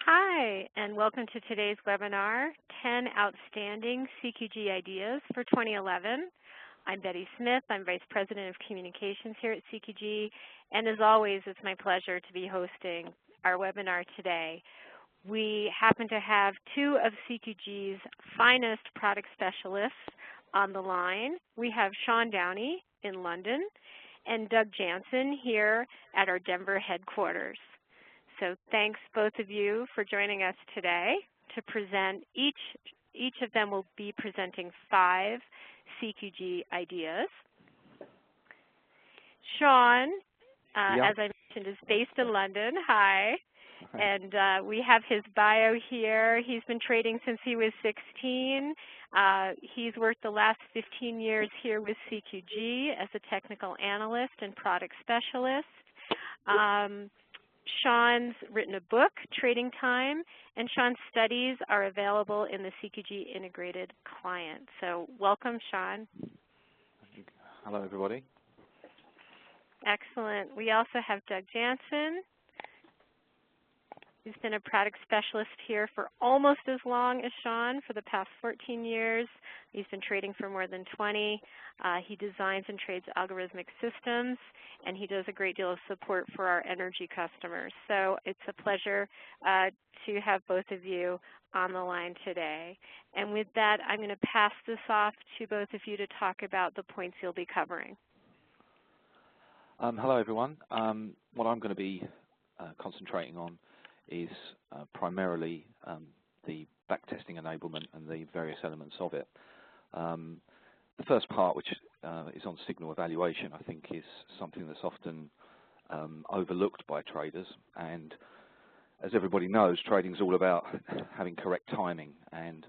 Hi, and welcome to today's webinar, 10 Outstanding CQG Ideas for 2011. I'm Betty Smith. I'm Vice President of Communications here at CQG, and as always, it's my pleasure to be hosting our webinar today. We happen to have two of CQG's finest product specialists on the line. We have Shaun Downey in London and Doug Janson here at our Denver headquarters. So thanks both of you for joining us today to present. Each of them will be presenting 5 CQG ideas. Shaun, as I mentioned, is based in London. Hi. And we have his bio here. He's been trading since he was 16. He's worked the last 15 years here with CQG as a technical analyst and product specialist. Shaun's written a book, Trading Time, and Shaun's studies are available in the CQG Integrated Client. So welcome, Shaun. Hello, everybody. Excellent. We also have Doug Janson. He's been a product specialist here for almost as long as Shaun, for the past 14 years. He's been trading for more than 20. He designs and trades algorithmic systems, and he does a great deal of support for our energy customers. So it's a pleasure to have both of you on the line today. And with that, I'm going to pass this off to both of you to talk about the points you'll be covering. Hello, everyone. What I'm going to be concentrating on is primarily the backtesting enablement and the various elements of it. The first part, which is on signal evaluation, I think is something that's often overlooked by traders. And as everybody knows, trading is all about having correct timing, and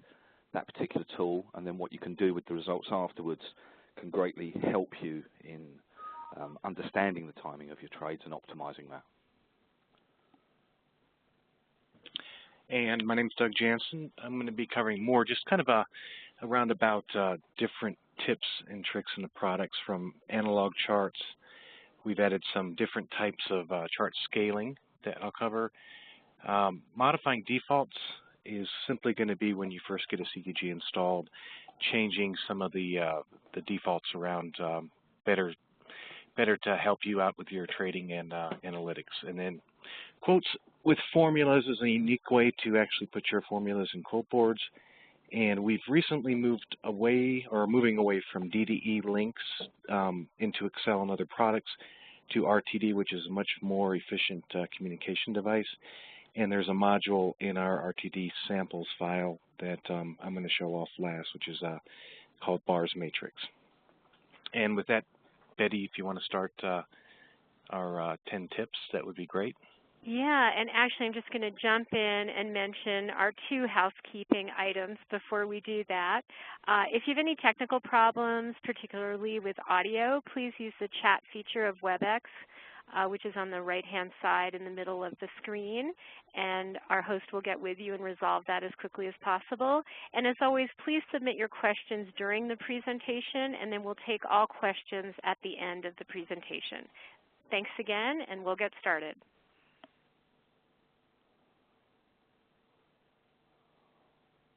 that particular tool and then what you can do with the results afterwards can greatly help you in understanding the timing of your trades and optimizing that. And my name is Doug Janson. I'm going to be covering more just kind of a roundabout different tips and tricks in the products, from analog charts. We've added some different types of chart scaling that I'll cover. Modifying defaults is simply going to be when you first get a CQG installed, changing some of the defaults around better to help you out with your trading and analytics. And then quotes with formulas is a unique way to actually put your formulas in quote boards. And we've recently moved away, or moving away from DDE links into Excel and other products to RTD, which is a much more efficient communication device. And there's a module in our RTD samples file that I'm going to show off last, which is called Bars Matrix. And with that, Betty, if you want to start our 10 tips, that would be great. Yeah, and actually I'm just going to jump in and mention our 2 housekeeping items before we do that. If you have any technical problems, particularly with audio, please use the chat feature of WebEx, which is on the right-hand side in the middle of the screen, and our host will get with you and resolve that as quickly as possible. And as always, please submit your questions during the presentation, and then we'll take all questions at the end of the presentation. Thanks again, and we'll get started.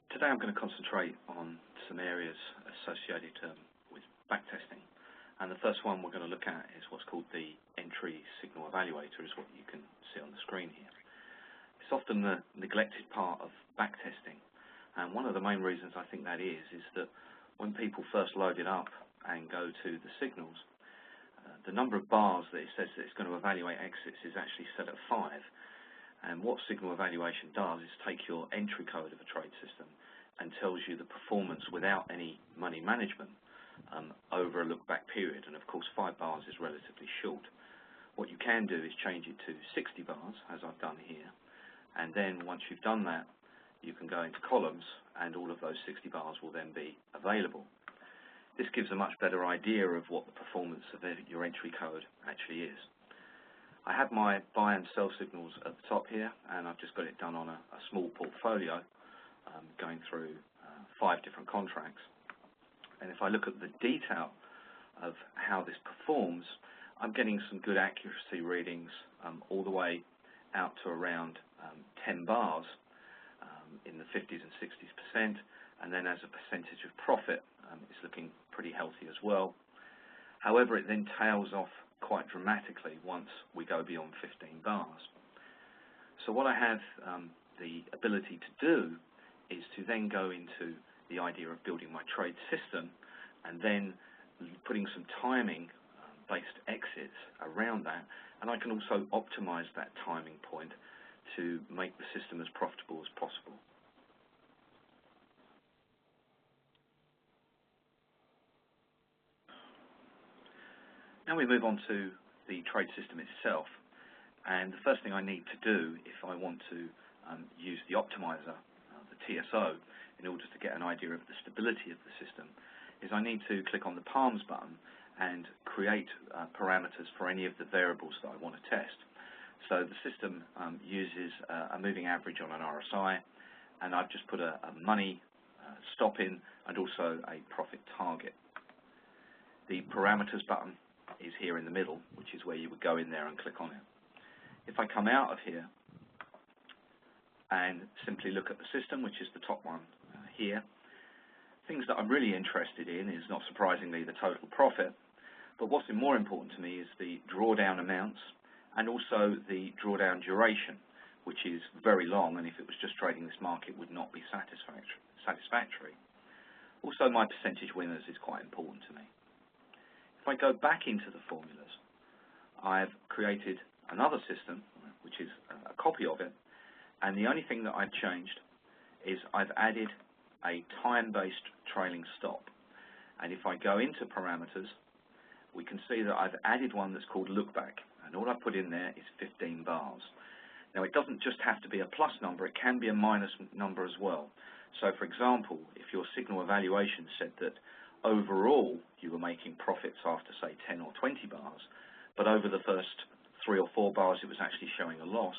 Today I'm going to concentrate on some areas associated with backtesting. And the first one we're going to look at is what's called the entry signal evaluator, is what you can see on the screen here. It's often the neglected part of backtesting. And one of the main reasons I think that is that when people first load it up and go to the signals, the number of bars that it says that it's going to evaluate exits is actually set at 5. And what signal evaluation does is take your entry code of a trade system and tells you the performance without any money management over a look-back period. And of course, 5 bars is relatively short. What you can do is change it to 60 bars, as I've done here. And then once you've done that, you can go into columns, and all of those 60 bars will then be available. This gives a much better idea of what the performance of your entry code actually is. I have my buy and sell signals at the top here, and I've just got it done on a small portfolio going through 5 different contracts. And if I look at the detail of how this performs, I'm getting some good accuracy readings all the way out to around 10 bars in the 50s and 60%, and then as a percentage of profit, it's looking pretty healthy as well. However, it then tails off quite dramatically once we go beyond 15 bars. So what I have the ability to do is to then go into the idea of building my trade system and then putting some timing-based exits around that, and I can also optimize that timing point to make the system as profitable as possible. Now we move on to the trade system itself, and the first thing I need to do if I want to use the optimizer, the TSO, in order to get an idea of the stability of the system, is I need to click on the palms button and create parameters for any of the variables that I want to test. So the system uses a moving average on an RSI, and I've just put a money stop in and also a profit target. The parameters button is here in the middle, which is where you would go in there and click on it. If I come out of here and simply look at the system, which is the top one here, things that I'm really interested in is, not surprisingly, the total profit, but what's more important to me is the drawdown amounts and also the drawdown duration, which is very long, and if it was just trading this market would not be satisfactory. Also, my percentage winners is quite important to me. If I go back into the formulas, I've created another system, which is a copy of it, and the only thing that I've changed is I've added a time-based trailing stop. And if I go into parameters, we can see that I've added one that's called look back, and all I put in there is 15 bars. Now, it doesn't just have to be a plus number, it can be a minus number as well. So, for example, if your signal evaluation said that overall you were making profits after, say, 10 or 20 bars, but over the first 3 or 4 bars it was actually showing a loss,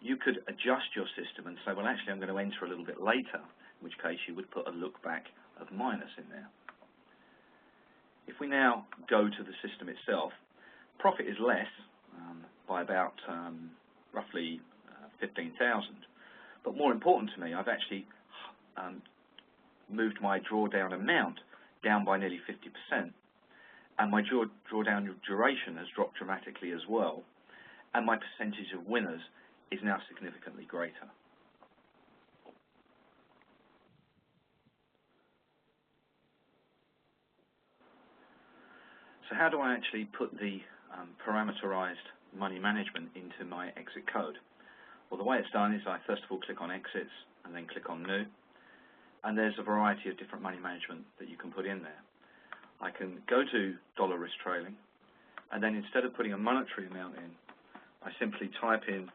you could adjust your system and say, well, actually, I'm going to enter a little bit later, in which case you would put a look back of minus in there. If we now go to the system itself, profit is less by about roughly 15,000. But more important to me, I've actually moved my drawdown amount down by nearly 50%, and my drawdown duration has dropped dramatically as well, and my percentage of winners is now significantly greater. So how do I actually put the parameterized money management into my exit code? Well, the way it's done is I first of all click on exits and then click on new, and there's a variety of different money management that you can put in there. I can go to dollar risk trailing, and then instead of putting a monetary amount in, I simply type in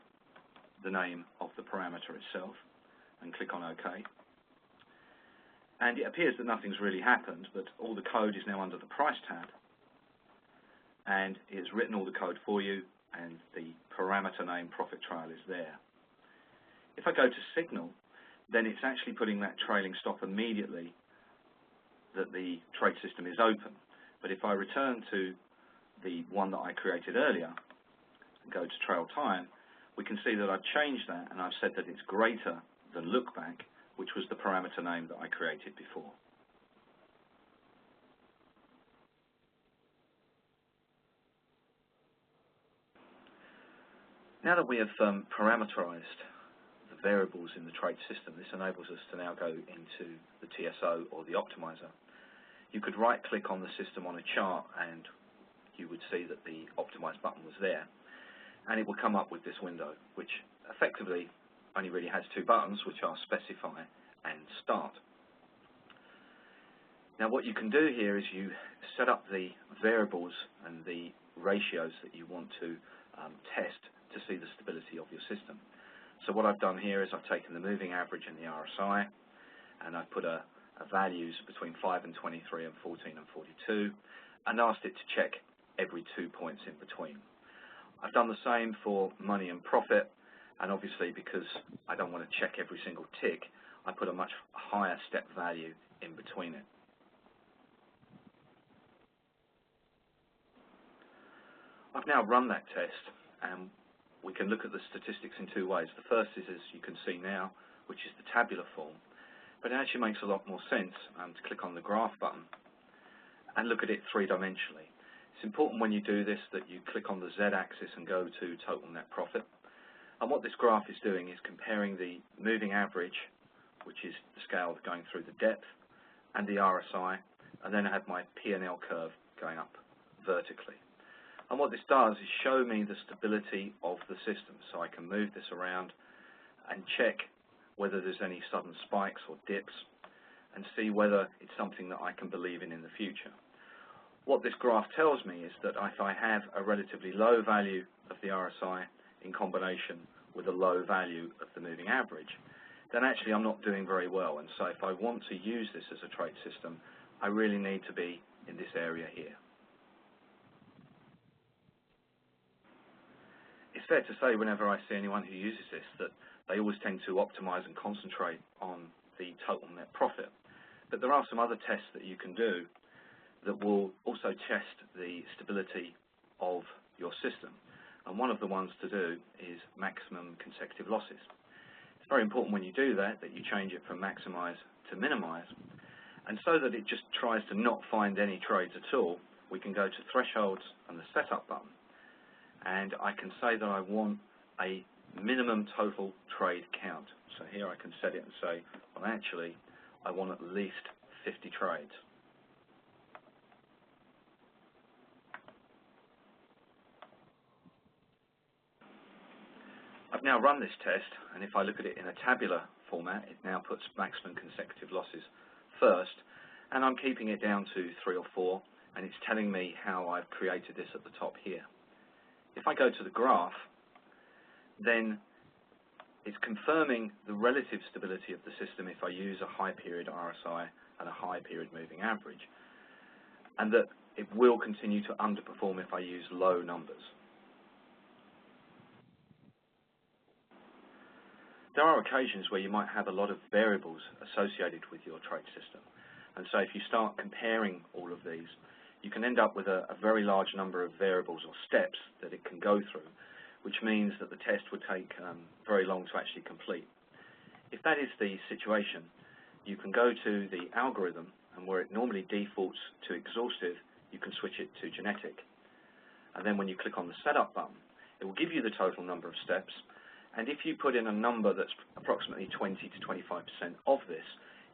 the name of the parameter itself and click on OK. And it appears that nothing's really happened, but all the code is now under the price tab, and it's written all the code for you, and the parameter name profit trail is there. If I go to signal, then it's actually putting that trailing stop immediately that the trade system is open. But if I return to the one that I created earlier and go to trail time, we can see that I've changed that, and I've said that it's greater than look back, which was the parameter name that I created before. Now that we have parameterized the variables in the trade system, this enables us to now go into the TSO or the optimizer. You could right-click on the system on a chart, and you would see that the optimize button was there, and it will come up with this window, which effectively only really has 2 buttons, which are specify and start. Now, what you can do here is you set up the variables and the ratios that you want to test to see the stability of your system. So what I've done here is I've taken the moving average and the RSI, and I've put a values between 5 and 23 and 14 and 42, and asked it to check every 2 points in between. I've done the same for money and profit, and obviously because I don't want to check every single tick, I put a much higher step value in between it. I've now run that test, and we can look at the statistics in two ways. The first is, as you can see now, which is the tabular form, but it actually makes a lot more sense to click on the graph button and look at it three-dimensionally. It's important when you do this that you click on the Z-axis and go to total net profit. And what this graph is doing is comparing the moving average, which is the scale going through the depth, and the RSI, and then I have my P&L curve going up vertically. And what this does is show me the stability of the system, so I can move this around and check whether there's any sudden spikes or dips and see whether it's something that I can believe in the future. What this graph tells me is that if I have a relatively low value of the RSI in combination with a low value of the moving average, then actually I'm not doing very well. And so if I want to use this as a trade system, I really need to be in this area here. It's fair to say whenever I see anyone who uses this that they always tend to optimize and concentrate on the total net profit. But there are some other tests that you can do that will also test the stability of your system. And one of the ones to do is maximum consecutive losses. It's very important when you do that you change it from maximize to minimize. And so that it just tries to not find any trades at all, we can go to thresholds and the setup button. And I can say that I want a minimum total trade count. So here I can set it and say, well, actually, I want at least 50 trades. I've now run this test, and if I look at it in a tabular format, it now puts maximum consecutive losses first, and I'm keeping it down to 3 or 4, and it's telling me how I've created this at the top here. If I go to the graph, then it's confirming the relative stability of the system if I use a high period RSI and a high period moving average, and that it will continue to underperform if I use low numbers. There are occasions where you might have a lot of variables associated with your trade system, and so if you start comparing all of these, you can end up with a very large number of variables or steps that it can go through, which means that the test would take very long to actually complete. If that is the situation, you can go to the algorithm, and where it normally defaults to exhaustive, you can switch it to genetic. And then when you click on the setup button, it will give you the total number of steps, and if you put in a number that's approximately 20 to 25% of this,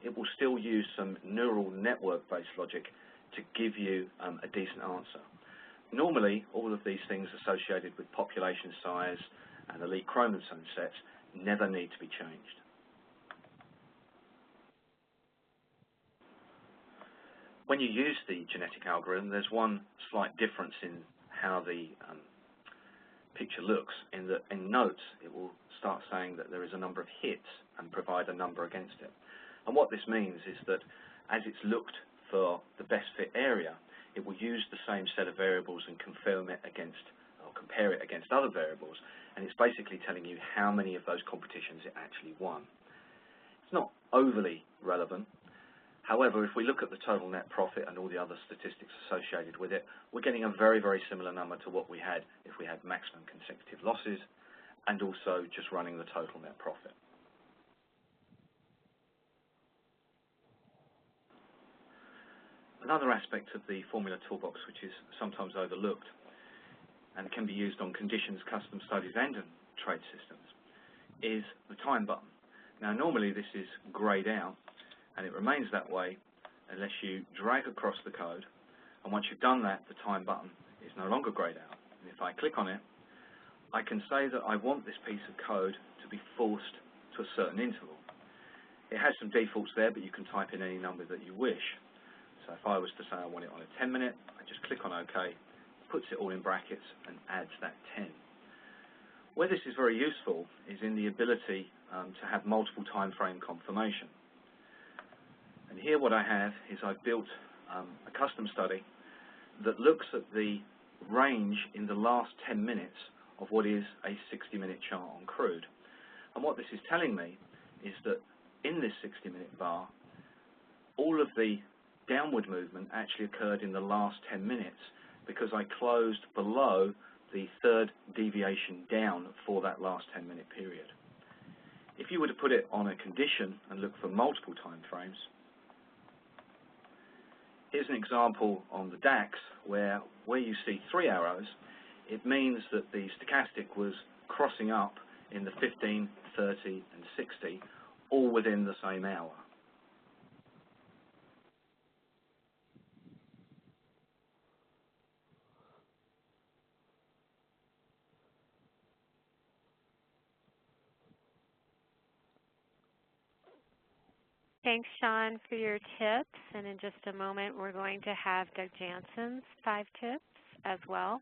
it will still use some neural network-based logic to give you a decent answer. Normally, all of these things associated with population size and elite chromosome sets never need to be changed. When you use the genetic algorithm, there's one slight difference in how the picture looks, in that in notes it will start saying that there is a number of hits and provide a number against it. And what this means is that as it's looked for the best fit area, it will use the same set of variables and confirm it against, or compare it against other variables, and it's basically telling you how many of those competitions it actually won. It's not overly relevant. However, if we look at the total net profit and all the other statistics associated with it, we're getting a very, very similar number to what we had if we had maximum consecutive losses and also just running the total net profit. Another aspect of the formula toolbox, which is sometimes overlooked and can be used on conditions, custom studies and trade systems, is the time button. Now normally this is greyed out, and it remains that way unless you drag across the code, and once you've done that, the time button is no longer greyed out. And if I click on it, I can say that I want this piece of code to be forced to a certain interval. It has some defaults there, but you can type in any number that you wish. So if I was to say I want it on a 10-minute, I just click on OK, puts it all in brackets and adds that 10. Where this is very useful is in the ability to have multiple time frame confirmation. And here what I have is I've built a custom study that looks at the range in the last 10 minutes of what is a 60-minute chart on crude. And what this is telling me is that in this 60-minute bar, all of the downward movement actually occurred in the last 10 minutes because I closed below the third deviation down for that last 10-minute period. If you were to put it on a condition and look for multiple time frames, here's an example on the DAX where you see 3 arrows, it means that the stochastic was crossing up in the 15, 30, and 60, all within the same hour. Thanks, Shaun, for your tips. And in just a moment, we're going to have Doug Janson's 5 tips as well.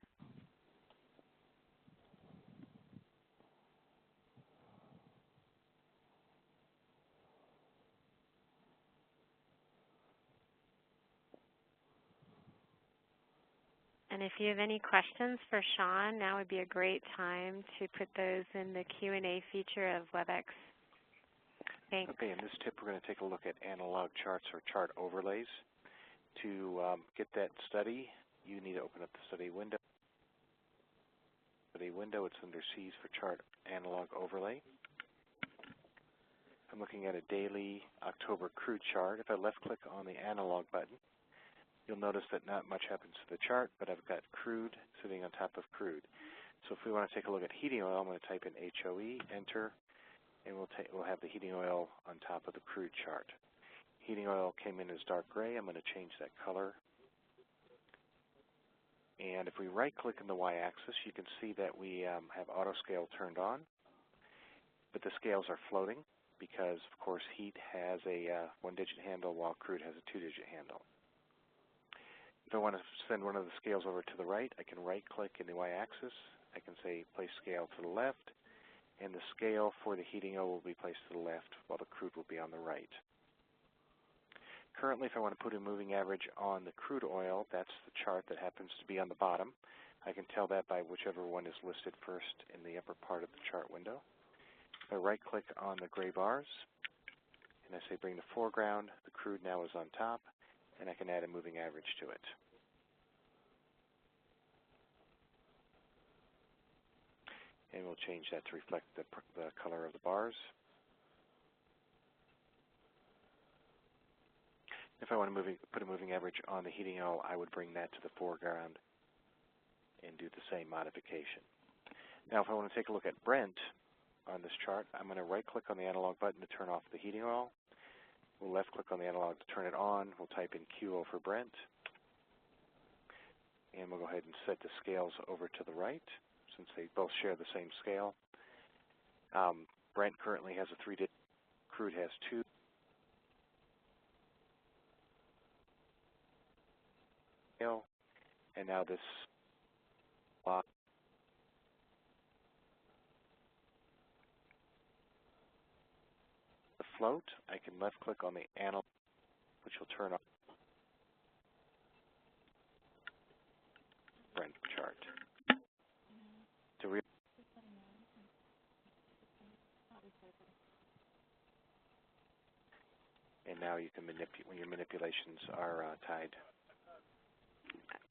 And if you have any questions for Shaun, now would be a great time to put those in the Q&A feature of WebEx. Thanks. Okay, in this tip, we're going to take a look at analog charts or chart overlays. To get that study, you need to open up the study window. It's under C's for chart analog overlay. I'm looking at a daily October crude chart. If I left-click on the analog button, you'll notice that not much happens to the chart, but I've got crude sitting on top of crude. So if we want to take a look at heating oil, I'm going to type in HOE, enter, and we'll have the heating oil on top of the crude chart. Heating oil came in as dark gray. I'm going to change that color. And if we right-click in the y-axis, you can see that we have auto scale turned on, but the scales are floating because, of course, heat has a 1-digit handle while crude has a 2-digit handle. If I want to send one of the scales over to the right, I can right-click in the y-axis. I can say place scale to the left, and the scale for the heating oil will be placed to the left while the crude will be on the right. Currently, if I want to put a moving average on the crude oil, that's the chart that happens to be on the bottom. I can tell that by whichever one is listed first in the upper part of the chart window. If I right-click on the gray bars, and I say bring to foreground, the crude now is on top, and I can add a moving average to it. And we'll change that to reflect the color of the bars. If I want to put a moving average on the heating oil, I would bring that to the foreground and do the same modification. Now, if I want to take a look at Brent on this chart, I'm going to right-click on the analog button to turn off the heating oil. We'll left-click on the analog to turn it on. We'll type in QO for Brent. And we'll go ahead and set the scales over to the right, since they both share the same scale. Brent currently has a 3-digit, crude has 2. And now this the float, I can left-click on the analog, which will turn off Brent chart. And now you can manipulate when your manipulations are tied.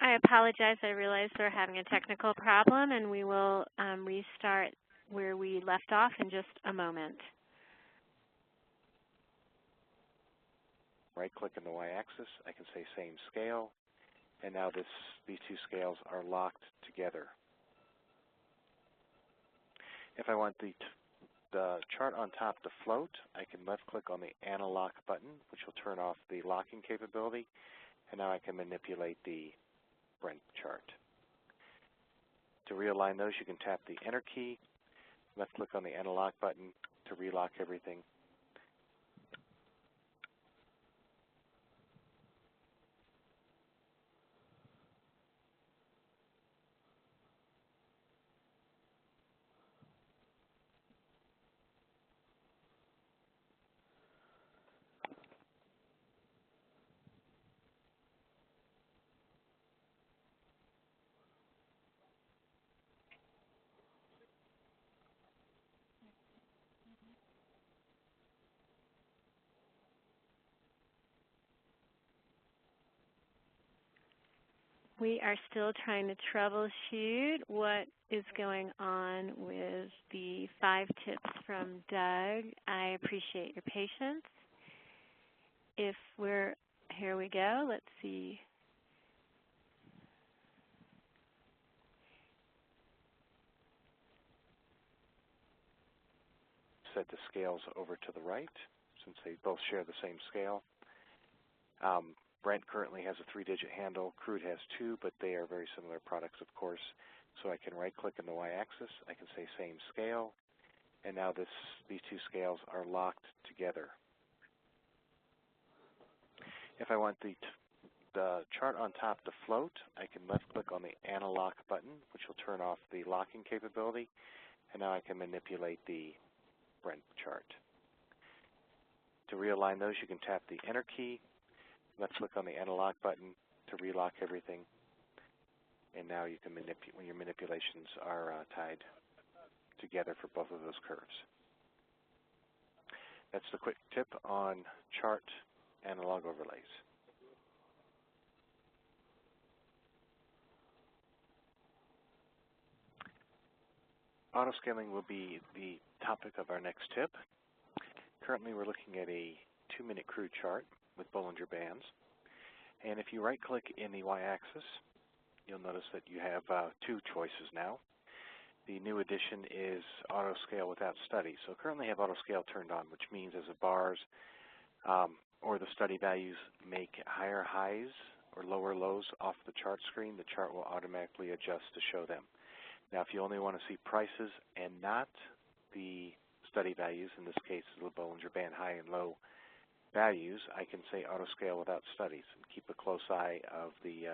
I apologize. I realize we're having a technical problem, and we will restart where we left off in just a moment. Right-click on the y-axis. I can say same scale, and now these two scales are locked together. If I want the chart on top to float, I can left-click on the Anti-Lock button, which will turn off the locking capability, and now I can manipulate the Brent chart. To realign those, you can tap the Enter key, left-click on the Anti-Lock button to relock everything. We are still trying to troubleshoot what is going on with the 5 tips from Doug. I appreciate your patience. Here we go, let's see. Set the scales over to the right since they both share the same scale. Brent currently has a 3-digit handle. Crude has 2, but they are very similar products, of course. So I can right-click in the y-axis. I can say same scale, and now these 2 scales are locked together. If I want the chart on top to float, I can left-click on the analog button, which will turn off the locking capability, and now I can manipulate the Brent chart. To realign those, you can tap the Enter key, left-click on the analog button to relock everything, and now you can manipulate when your manipulations are tied together for both of those curves. That's the quick tip on chart analog overlays. Autoscaling will be the topic of our next tip. Currently we're looking at a 2-minute crude chart with Bollinger Bands. And if you right-click in the y-axis, you'll notice that you have 2 choices now. The new addition is Auto Scale without study. So currently I have Auto Scale turned on, which means as the bars or the study values make higher highs or lower lows off the chart screen, the chart will automatically adjust to show them. Now, if you only want to see prices and not the study values, in this case the Bollinger Band high and low values, I can say Auto Scale without studies and keep a close eye of the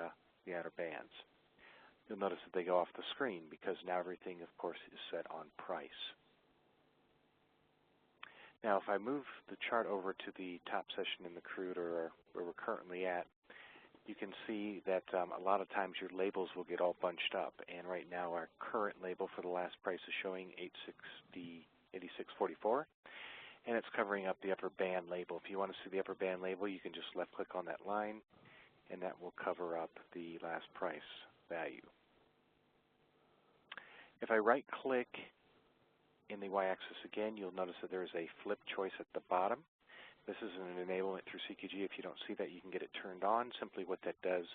outer bands. You'll notice that they go off the screen because now everything, of course, is set on price. Now, if I move the chart over to the top session in the crude, or where we're currently at, you can see that a lot of times your labels will get all bunched up. And right now our current label for the last price is showing 86.44, and it's covering up the upper band label. If you want to see the upper band label, you can just left-click on that line, and that will cover up the last price value. If I right-click in the y-axis again, you'll notice that there is a flip choice at the bottom. This is an enablement through CQG. If you don't see that, you can get it turned on. Simply what that does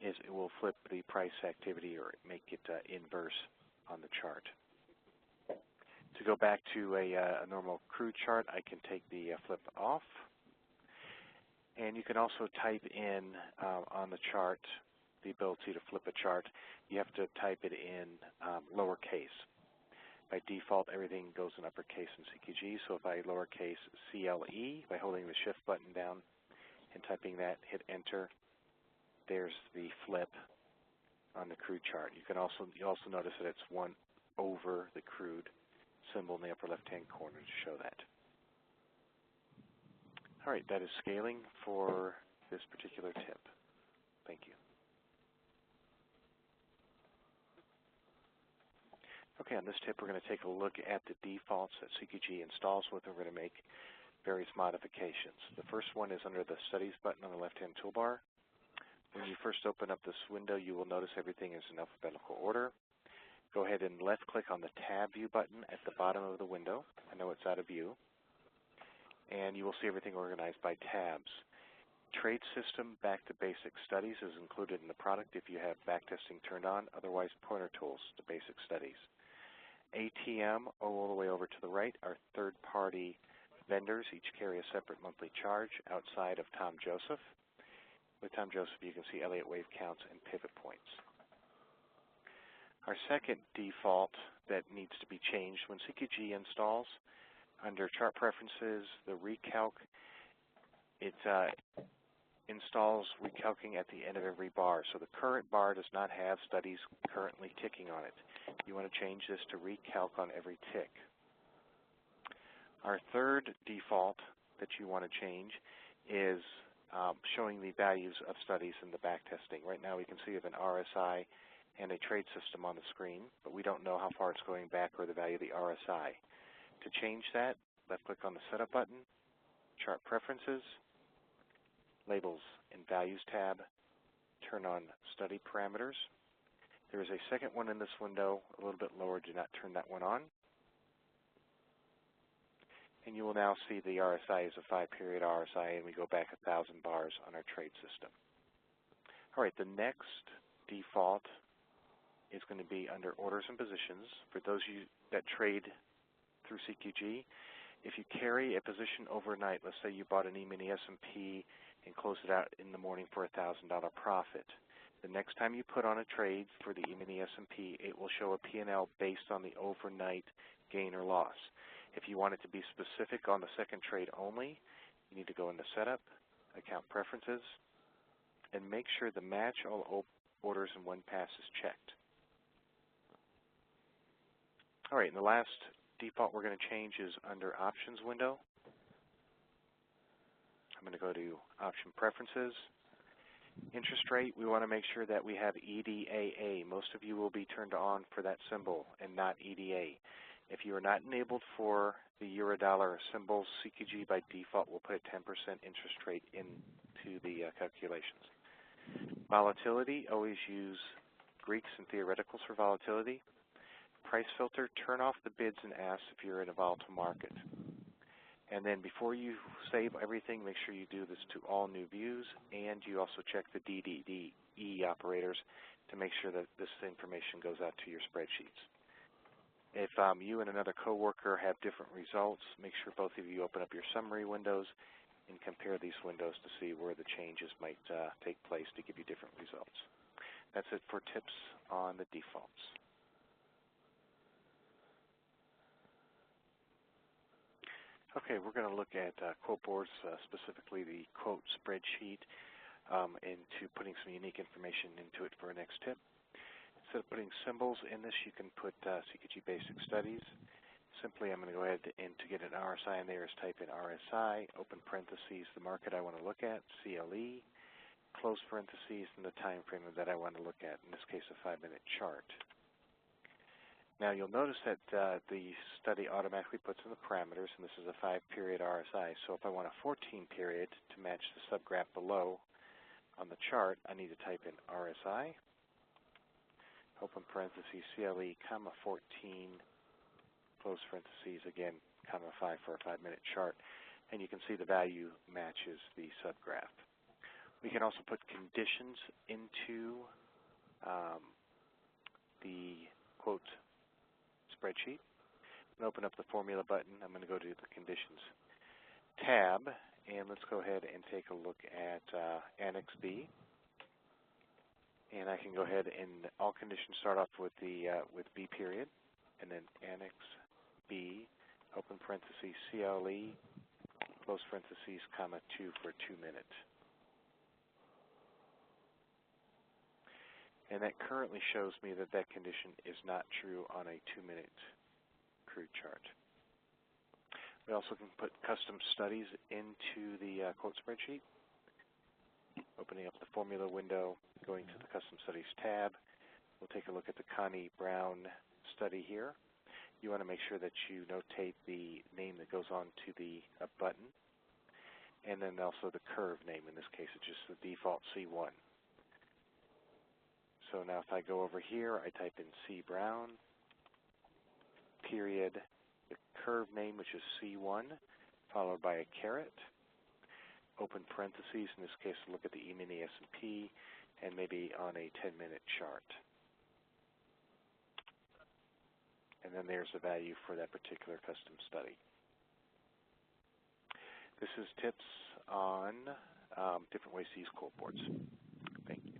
is it will flip the price activity or make it inverse on the chart. To go back to a normal crude chart, I can take the flip off. And you can also type in on the chart the ability to flip a chart. You have to type it in lowercase. By default, everything goes in uppercase in CQG, so if I lowercase CLE by holding the Shift button down and typing that, hit Enter, there's the flip on the crude chart. You also notice that it's 1 over the crude symbol in the upper left-hand corner to show that. All right, that is scaling for this particular tip. Thank you. Okay, on this tip we're going to take a look at the defaults that CQG installs with, and we're going to make various modifications. The first one is under the Studies button on the left-hand toolbar. When you first open up this window, you will notice everything is in alphabetical order. Go ahead and left-click on the Tab View button at the bottom of the window. I know it's out of view. And you will see everything organized by tabs. Trade System Back to Basic Studies is included in the product if you have backtesting turned on, otherwise Pointer Tools to Basic Studies. ATM, all the way over to the right, are third-party vendors. Each carry a separate monthly charge outside of Tom Joseph. With Tom Joseph, you can see Elliott wave counts and pivot points. Our second default that needs to be changed, when CQG installs, under Chart Preferences, the Recalc, it installs recalcing at the end of every bar. So the current bar does not have studies currently ticking on it. You want to change this to recalc on every tick. Our third default that you want to change is showing the values of studies in the backtesting. Right now we can see we have an RSI and a trade system on the screen, but we don't know how far it's going back or the value of the RSI. To change that, left-click on the Setup button, Chart Preferences, Labels and Values tab, turn on study parameters. There is a second one in this window, a little bit lower. Do not turn that one on. And you will now see the RSI is a 5-period RSI, and we go back 1,000 bars on our trade system. All right, the next default is going to be under orders and positions. For those of you that trade through CQG, if you carry a position overnight, let's say you bought an E-mini S&P and closed it out in the morning for a $1,000 profit, the next time you put on a trade for the E-mini S&P, it will show a P&L based on the overnight gain or loss. If you want it to be specific on the second trade only, you need to go into Setup, Account Preferences, and make sure the Match All Orders in One Pass is checked. All right, and the last default we're going to change is under Options window. I'm going to go to Option Preferences. Interest rate, we want to make sure that we have EDAA. Most of you will be turned on for that symbol and not EDA. If you are not enabled for the Eurodollar symbols, CQG by default will put a 10% interest rate into the calculations. Volatility, always use Greeks and theoreticals for volatility. Price filter, turn off the bids and asks if you're in a volatile market. And then before you save everything, make sure you do this to all new views, and you also check the DDE operators to make sure that this information goes out to your spreadsheets. If you and another coworker have different results, make sure both of you open up your summary windows and compare these windows to see where the changes might take place to give you different results. That's it for tips on the defaults. Okay, we're going to look at quote boards, specifically the quote spreadsheet, into putting some unique information into it for our next tip. Instead of putting symbols in this, you can put CQG Basic Studies. Simply, I'm going to go ahead and to get an RSI in there is type in RSI, open parentheses, the market I want to look at, CLE, close parentheses, and the time frame that I want to look at, in this case a 5-minute chart. Now you'll notice that the study automatically puts in the parameters, and this is a 5-period RSI. So if I want a 14-period to match the subgraph below on the chart, I need to type in RSI, open parentheses, CLE, comma 14, close parentheses, again, comma 5 for a 5-minute chart. And you can see the value matches the subgraph. We can also put conditions into the quote spreadsheet. I'm going to open up the formula button. I'm going to go to the conditions tab, and let's go ahead and take a look at Annex B. And I can go ahead and all conditions start off with the with B period, and then Annex B, open parentheses, CLE, close parentheses, comma 2 for 2 minutes. And that currently shows me that that condition is not true on a 2-minute crude chart. We also can put custom studies into the quote spreadsheet. Opening up the formula window, going to the custom studies tab, we'll take a look at the Connie Brown study here. You want to make sure that you notate the name that goes on to the button, and then also the curve name. In this case, it's just the default C1. So now if I go over here, I type in C Brown, period, the curve name, which is C1, followed by a caret, open parentheses, in this case, look at the E-mini S&P, and maybe on a 10-minute chart. And then there's the value for that particular custom study. This is tips on different ways to use quote boards. Thank you.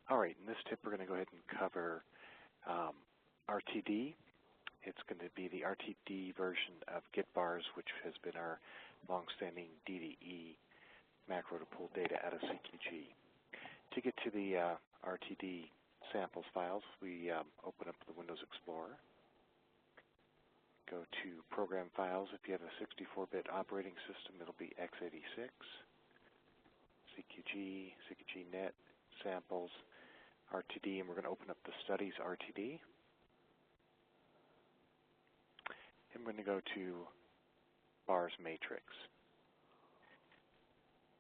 All right, in this tip, we're going to go ahead and cover RTD. It's going to be the RTD version of get bars, which has been our long-standing DDE macro to pull data out of CQG. To get to the RTD samples files, we open up the Windows Explorer, go to Program Files. If you have a 64-bit operating system, it'll be x86, CQG Net, Samples, RTD, and we're going to open up the Studies RTD. And we're going to go to Bars Matrix.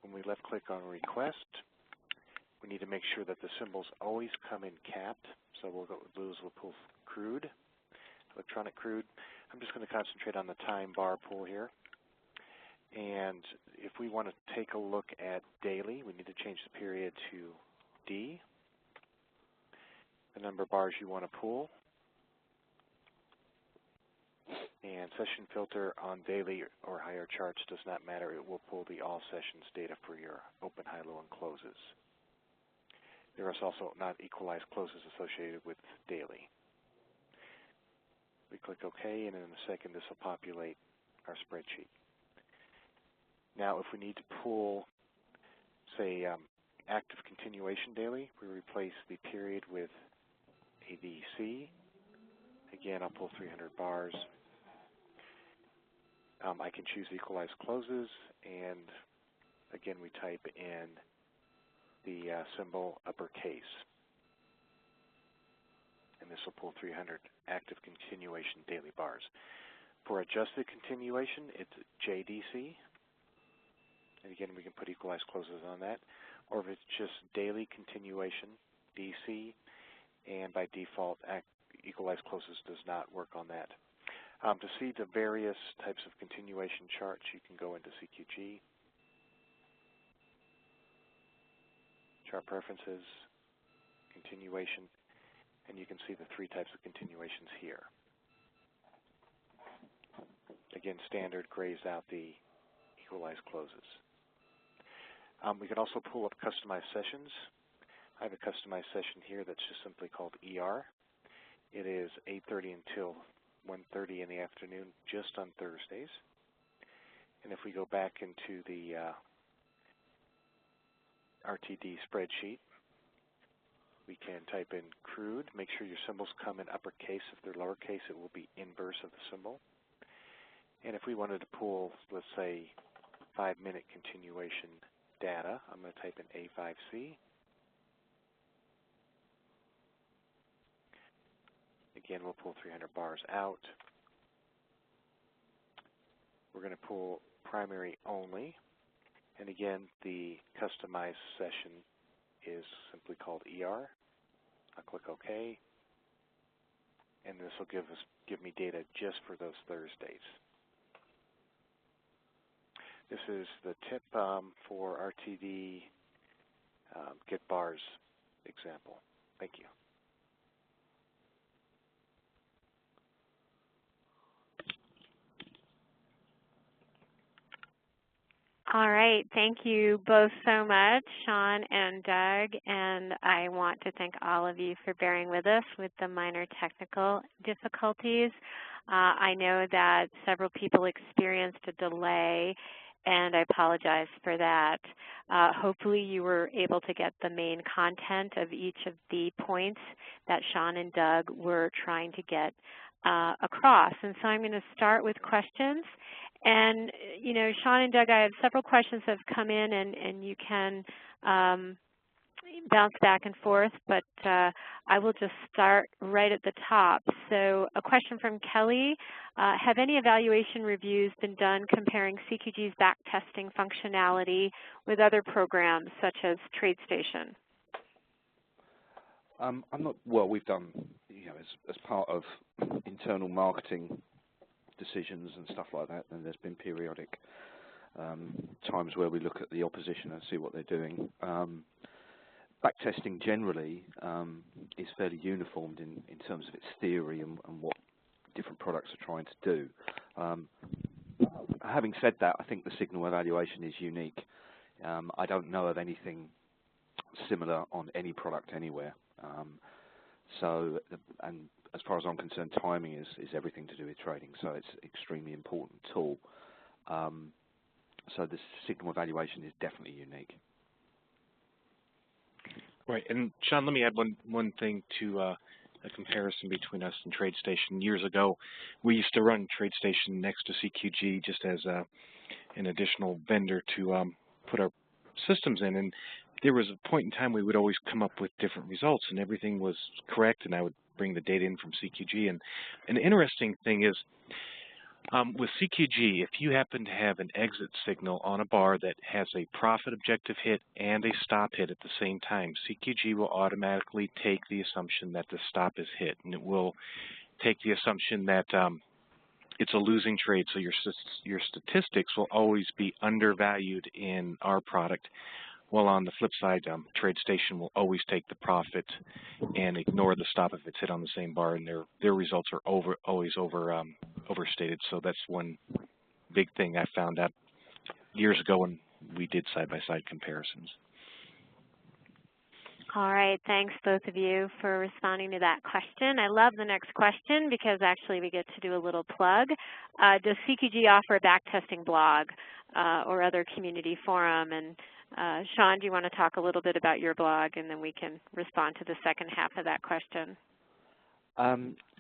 when we left-click on Request, we need to make sure that the symbols always come in capped. So we'll pull crude, electronic crude. I'm just going to concentrate on the time bar pull here. And if we want to take a look at daily, we need to change the period to D. The number of bars you want to pull. And session filter on daily or higher charts does not matter. It will pull the all sessions data for your open, high, low, and closes. There is also not equalized closes associated with daily. We click OK, and in a second this will populate our spreadsheet. Now if we need to pull, say, active continuation daily, we replace the period with ABC. Again, I'll pull 300 bars. I can choose equalized closes, and again we type in the symbol uppercase. And this will pull 300 active continuation daily bars. For adjusted continuation, it's JDC. And again, we can put equalized closes on that. Or if it's just daily continuation, DC, and by default, equalized closes does not work on that. To see the various types of continuation charts, you can go into CQG, Chart Preferences, Continuation, and you can see the three types of continuations here. Again, standard grays out the equalized closes. We can also pull up customized sessions. I have a customized session here that's just simply called ER. It is 8:30 until 1:30 in the afternoon, just on Thursdays. And if we go back into the RTD spreadsheet, we can type in crude. Make sure your symbols come in uppercase. If they're lowercase, it will be inverse of the symbol. And if we wanted to pull, let's say, 5-minute continuation data, I'm going to type in A5C. Again, we'll pull 300 bars out. We're going to pull primary only. And again, the customized session is simply called ER. I'll click OK. And this will give me data just for those Thursdays. This is the tip for RTD get bars example. Thank you. All right, thank you both so much, Shaun and Doug, and I want to thank all of you for bearing with us with the minor technical difficulties. I know that several people experienced a delay, and I apologize for that. Hopefully you were able to get the main content of each of the points that Shaun and Doug were trying to get across. And so I'm going to start with questions. And, you know, Shaun and Doug, I have several questions that have come in, and you can bounce back and forth, but I will just start right at the top. So a question from Kelly, have any evaluation reviews been done comparing CQG's backtesting functionality with other programs such as TradeStation? Well, we've done, you know, as part of internal marketing decisions and stuff like that, and there's been periodic times where we look at the opposition and see what they're doing. Backtesting generally is fairly uniformed in terms of its theory and what different products are trying to do. Having said that, I think the signal evaluation is unique. I don't know of anything similar on any product anywhere. And as far as I'm concerned, timing is everything to do with trading, so it's an extremely important tool. So the signal evaluation is definitely unique. Right, and Shaun, let me add one thing to a comparison between us and TradeStation. Years ago, we used to run TradeStation next to CQG just as an additional vendor to put our systems in, and there was a point in time we would always come up with different results, and everything was correct, and I would bring the data in from CQG. And an interesting thing is With CQG, if you happen to have an exit signal on a bar that has a profit objective hit and a stop hit at the same time, CQG will automatically take the assumption that the stop is hit, and it will take the assumption that it's a losing trade, so your statistics will always be undervalued in our product, while on the flip side, TradeStation will always take the profit and ignore the stop if it's hit on the same bar, and their results are always overstated. So that's one big thing I found out years ago when we did side-by-side comparisons. All right, thanks both of you for responding to that question. I love the next question because actually we get to do a little plug. Does CQG offer a backtesting blog or other community forum? And Shaun, do you want to talk a little bit about your blog, and then we can respond to the second half of that question?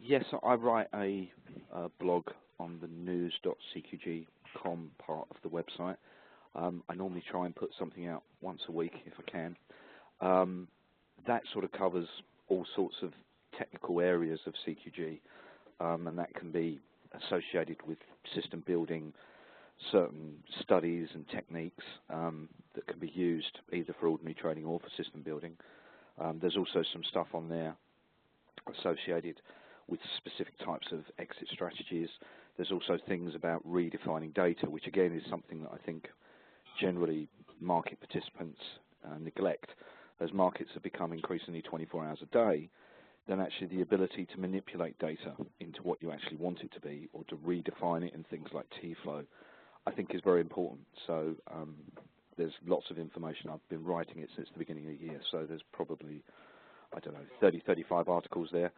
Yes, I write a blog on the news.cqg.com part of the website. I normally try and put something out once a week if I can. That sort of covers all sorts of technical areas of CQG, and that can be associated with system building, certain studies and techniques that can be used either for ordinary trading or for system building. There's also some stuff on there associated with specific types of exit strategies. There's also things about redefining data, which again is something that I think generally market participants neglect. As markets have become increasingly 24 hours a day, then actually the ability to manipulate data into what you actually want it to be, or to redefine it in things like T-flow, I think is very important. So there's lots of information. I've been writing it since the beginning of the year, so there's probably, I don't know, 30, 35 articles there.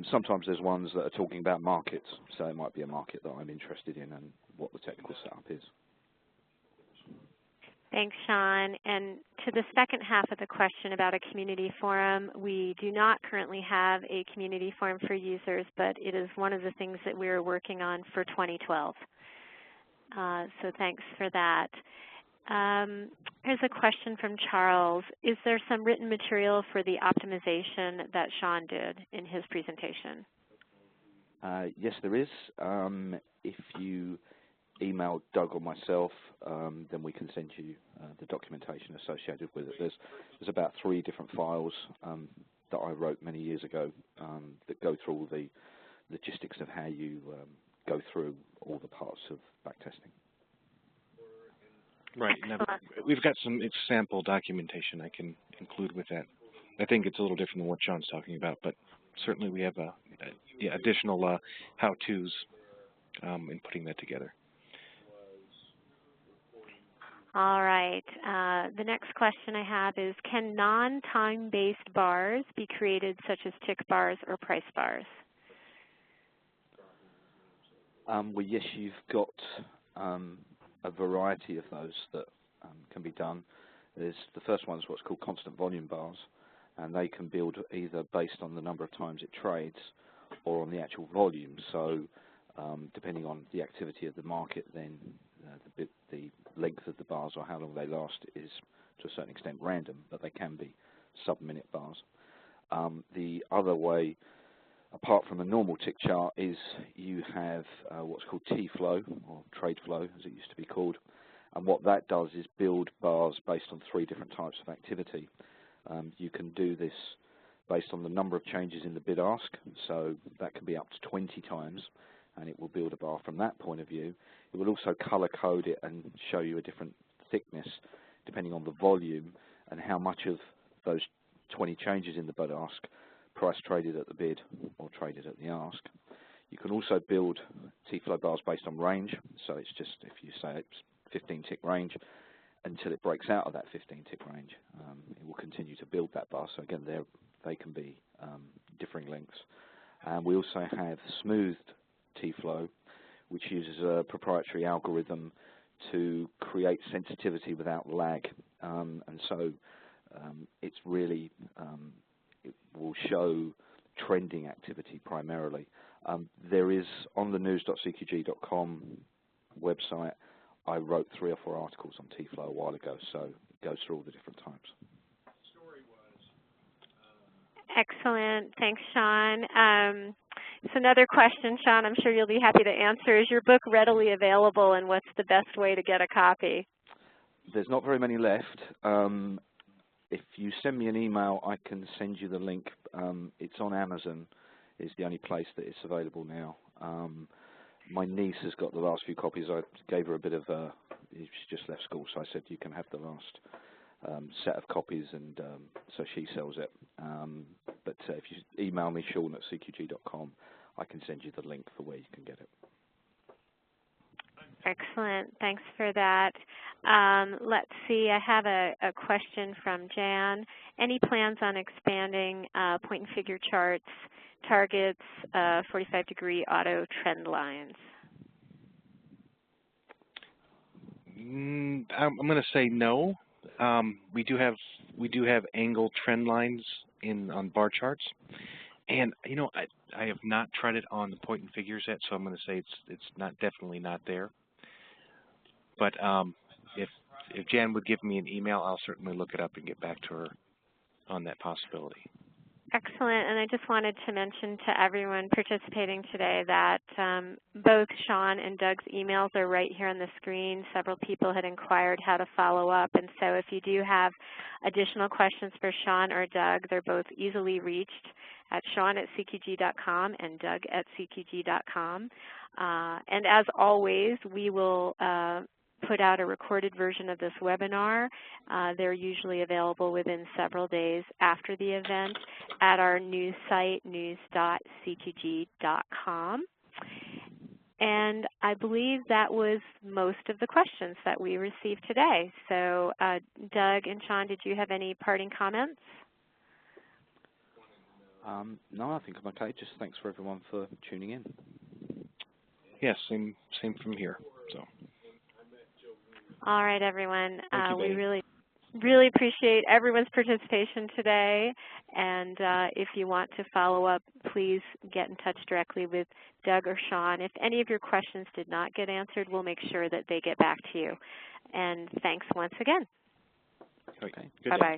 Sometimes there's ones that are talking about markets, so it might be a market that I'm interested in and what the technical setup is. Thanks, Shaun. And to the second half of the question about a community forum, we do not currently have a community forum for users, but it is one of the things that we're working on for 2012. So thanks for that. Here's a question from Charles. Is there some written material for the optimization that Shaun did in his presentation? Yes, there is. If you email Doug or myself, then we can send you the documentation associated with it. There's about 3 different files that I wrote many years ago that go through all the logistics of how you go through all the parts of backtesting. Right. Now, we've got some sample documentation I can include with that. I think it's a little different than what Shaun's talking about, but certainly we have additional how-tos in putting that together. All right. The next question I have is, can non-time-based bars be created, such as tick bars or price bars? Well, yes, you've got a variety of those that can be done. The first one is what's called constant volume bars, and they can build either based on the number of times it trades or on the actual volume. So depending on the activity of the market, then the length of the bars or how long they last is to a certain extent random, but they can be sub-minute bars. The other way, apart from a normal tick chart, is you have what's called T-flow, or trade flow as it used to be called, and what that does is build bars based on 3 different types of activity. You can do this based on the number of changes in the bid-ask, so that can be up to 20 times, and it will build a bar from that point of view. It will also color-code it and show you a different thickness depending on the volume and how much of those 20 changes in the bid-ask price traded at the bid or traded at the ask. You can also build T-flow bars based on range, so it's just, if you say it's 15-tick range, until it breaks out of that 15-tick range, it will continue to build that bar. So again, they can be differing lengths. And we also have smoothed T-flow, which uses a proprietary algorithm to create sensitivity without lag. And so it's really, it will show trending activity primarily. There is, on the news.cqg.com website, I wrote 3 or 4 articles on T-flow a while ago, so it goes through all the different types. Excellent. Thanks, Shaun. So another question, Shaun, I'm sure you'll be happy to answer. Is your book readily available, and what's the best way to get a copy? There's not very many left. If you send me an email, I can send you the link. It's on Amazon. Is the only place that it's available now. My niece has got the last few copies. I gave her a bit of she just left school, so I said you can have the last set of copies, and so she sells it. But if you email me, Shaun at CQG.com, I can send you the link for where you can get it. Excellent. Thanks for that. Let's see. I have a question from Jan. Any plans on expanding point and figure charts, targets, 45-degree auto trend lines? I'm going to say no. We do have angle trend lines on bar charts, and you know I have not tried it on the point and figures yet, so I'm going to say it's definitely not there. But if Jan would give me an email, I'll certainly look it up and get back to her on that possibility. Excellent, and I just wanted to mention to everyone participating today that both Shaun and Doug's emails are right here on the screen. Several people had inquired how to follow up, and so if you do have additional questions for Shaun or Doug, they're both easily reached at Shaun@CQG.com and Doug@CQG.com. And as always, we will put out a recorded version of this webinar. They're usually available within several days after the event at our news site, news.cqg.com. And I believe that was most of the questions that we received today. So Doug and Shaun, did you have any parting comments? No, I think I'm okay. Just thanks for everyone for tuning in. Yes, same from here. So. All right, everyone. We really appreciate everyone's participation today. And if you want to follow up, please get in touch directly with Doug or Shaun. If any of your questions did not get answered, we'll make sure that they get back to you. And thanks once again. Okay. Bye-bye.